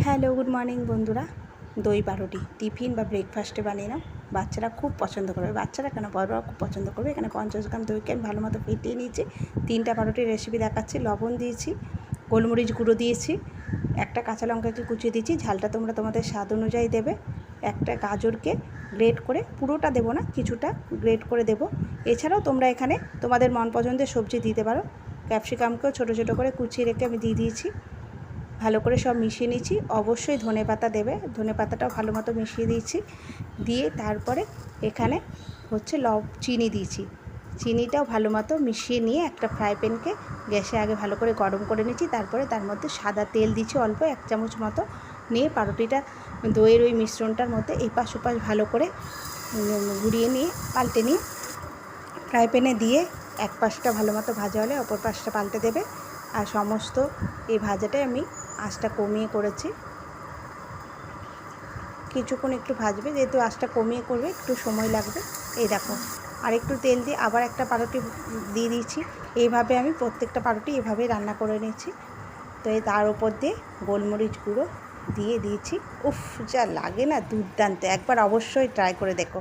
Hello, good morning বন্ধুরা। দই পাউরুটি টিফিন বা ব্রেকফাস্টে বানিয়ে নাও, বাচ্চারা খুব পছন্দ করবে। বাচ্চারা কেন, বড়রাও খুব পছন্দ করবে। এখানে 50 গ্রাম দইকে আমি ভালো মতো ফেটিয়ে নিয়েছি। 3টা পাউরুটির রেসিপি দেখাচ্ছি। লবণ দিয়েছি, গোলমরিচ গুঁড়ো দিয়েছি, একটা কাঁচা লঙ্কাকে কুচিয়ে দিয়েছি। ঝালটা তোমরা তোমাদের স্বাদ অনুযায়ী দেবে। একটা গাজরকে গ্রেট করে, পুরোটা দেবো না, কিছুটা গ্রেট করে দেবো। এছাড়াও তোমরা এখানে তোমাদের মন পছন্দের সবজি দিতে পারো। ক্যাপসিকামকেও ছোটো ছোটো করে কুচিয়ে রেখে আমি দিয়ে দিয়েছি। ভালো করে সব মিশিয়ে নিয়েছি। অবশ্যই ধনেপাতা দেবে, ধনেপাতাটাও ভালো মতো মিশিয়ে দিয়েছি। দিয়ে তারপরে এখানে হচ্ছে চিনি দিয়েছি। চিনিটাও ভালো মতো মিশিয়ে নিয়ে একটা ফ্রাই প্যানকে গ্যাসে আগে ভালো করে গরম করে নিয়েছি। তারপরে তার মধ্যে সাদা তেল দিচ্ছি অল্প, 1 চামচ মতো। নিয়ে পাউরুটিটা দইয়ের ওই মিশ্রণটার মধ্যে এপাশ ওপাশ ভালো করে ঘুরিয়ে নিয়ে পাল্টে নিয়ে ফ্রাই প্যানে দিয়ে এক পাশটা ভালো মতো ভাজা হলে অপর পাশটা পাল্টে দেবে। আর সমস্ত এই ভাজাটাই আমি আঁচটা কমিয়ে করেছি। কিছুক্ষণ একটু ভাজবে, যেহেতু আঁচটা কমিয়ে করবে একটু সময় লাগবে। এই দেখো, আর একটু তেল দিয়ে আবার একটা পাউরুটি দিয়ে দিয়েছি। এইভাবে আমি প্রত্যেকটা পাউরুটি এভাবেই রান্না করে নিয়েছি। তো এই তার উপর দিয়ে গোলমরিচ গুঁড়ো দিয়ে দিয়েছি। উফ, যা লাগে না, দুর্দান্ত! একবার অবশ্যই ট্রাই করে দেখো।